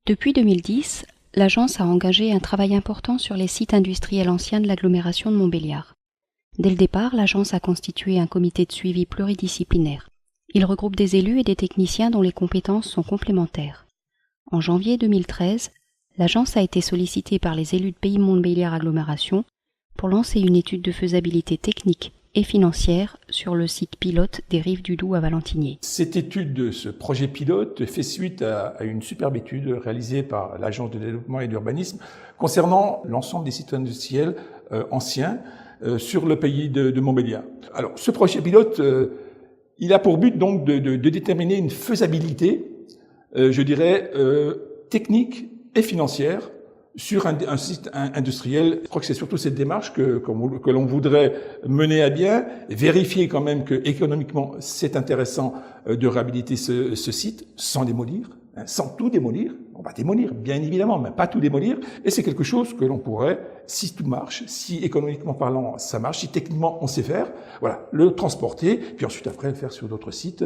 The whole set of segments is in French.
Depuis 2010, l'agence a engagé un travail important sur les sites industriels anciens de l'agglomération de Montbéliard. Dès le départ, l'agence a constitué un comité de suivi pluridisciplinaire. Il regroupe des élus et des techniciens dont les compétences sont complémentaires. En janvier 2013, l'agence a été sollicitée par les élus de Pays Montbéliard Agglomération pour lancer une étude de faisabilité technique et financière sur le site pilote des Rives du Doubs à Valentinier. Cette étude, ce projet pilote, fait suite à une superbe étude réalisée par l'Agence de développement et d'urbanisme concernant l'ensemble des sites industriels anciens sur le pays de Montbéliard. Alors, ce projet pilote, il a pour but donc de déterminer une faisabilité, technique et financière sur un site industriel. Je crois que c'est surtout cette démarche que l'on voudrait mener à bien, vérifier quand même que économiquement c'est intéressant de réhabiliter ce site sans démolir, sans tout démolir. On va démolir, bien évidemment, mais pas tout démolir. Et c'est quelque chose que l'on pourrait, si tout marche, si économiquement parlant ça marche, si techniquement on sait faire, voilà, le transporter, puis ensuite après le faire sur d'autres sites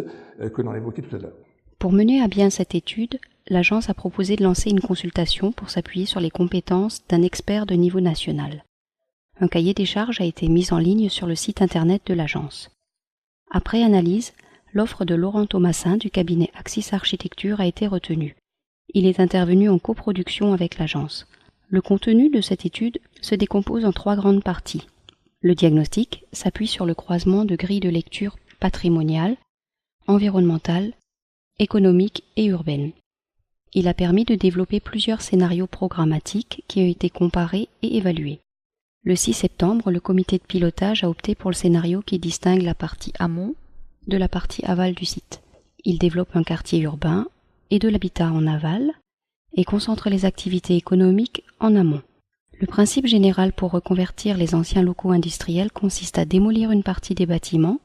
que l'on a évoqués tout à l'heure. Pour mener à bien cette étude, l'agence a proposé de lancer une consultation pour s'appuyer sur les compétences d'un expert de niveau national. Un cahier des charges a été mis en ligne sur le site internet de l'agence. Après analyse, l'offre de Laurent Thomasin du cabinet Axis Architecture a été retenue. Il est intervenu en coproduction avec l'agence. Le contenu de cette étude se décompose en 3 grandes parties. Le diagnostic s'appuie sur le croisement de grilles de lecture patrimoniales, environnementales, économiques et urbaines. Il a permis de développer plusieurs scénarios programmatiques qui ont été comparés et évalués. Le 6 septembre, le comité de pilotage a opté pour le scénario qui distingue la partie amont de la partie aval du site. Il développe un quartier urbain et de l'habitat en aval et concentre les activités économiques en amont. Le principe général pour reconvertir les anciens locaux industriels consiste à démolir une partie des bâtiments,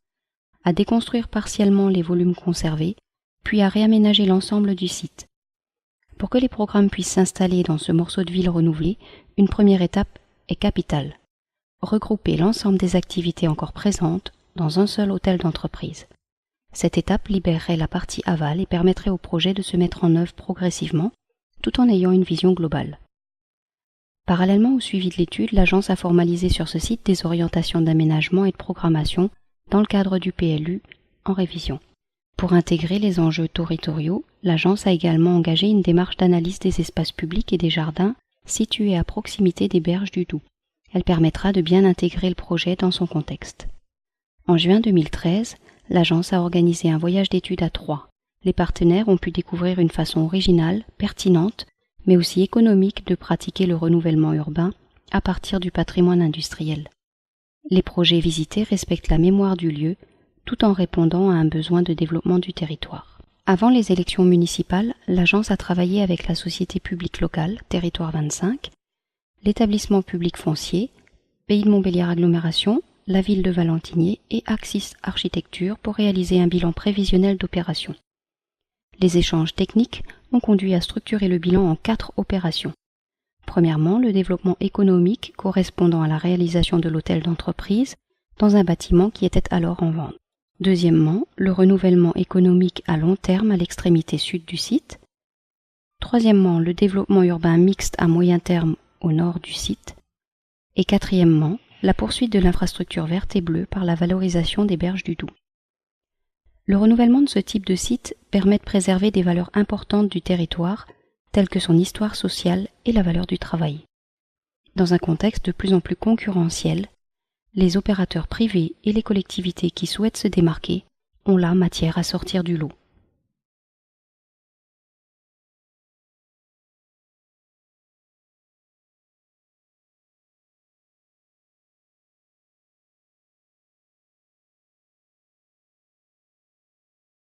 à déconstruire partiellement les volumes conservés, puis à réaménager l'ensemble du site. Pour que les programmes puissent s'installer dans ce morceau de ville renouvelé, une première étape est capitale. Regrouper l'ensemble des activités encore présentes dans un seul hôtel d'entreprise. Cette étape libérerait la partie aval et permettrait au projet de se mettre en œuvre progressivement, tout en ayant une vision globale. Parallèlement au suivi de l'étude, l'agence a formalisé sur ce site des orientations d'aménagement et de programmation dans le cadre du PLU en révision. Pour intégrer les enjeux territoriaux, l'agence a également engagé une démarche d'analyse des espaces publics et des jardins situés à proximité des berges du Doubs. Elle permettra de bien intégrer le projet dans son contexte. En juin 2013, l'agence a organisé un voyage d'études à Troyes. Les partenaires ont pu découvrir une façon originale, pertinente, mais aussi économique de pratiquer le renouvellement urbain à partir du patrimoine industriel. Les projets visités respectent la mémoire du lieu, tout en répondant à un besoin de développement du territoire. Avant les élections municipales, l'agence a travaillé avec la société publique locale, Territoire 25, l'établissement public foncier, Pays de Montbéliard Agglomération, la ville de Valentinier et Axis Architecture pour réaliser un bilan prévisionnel d'opérations. Les échanges techniques ont conduit à structurer le bilan en 4 opérations. Premièrement, le développement économique correspondant à la réalisation de l'hôtel d'entreprise dans un bâtiment qui était alors en vente. Deuxièmement, le renouvellement économique à long terme à l'extrémité sud du site. Troisièmement, le développement urbain mixte à moyen terme au nord du site. Et quatrièmement, la poursuite de l'infrastructure verte et bleue par la valorisation des berges du Doubs. Le renouvellement de ce type de site permet de préserver des valeurs importantes du territoire, telles que son histoire sociale et la valeur du travail. Dans un contexte de plus en plus concurrentiel, les opérateurs privés et les collectivités qui souhaitent se démarquer ont là matière à sortir du lot.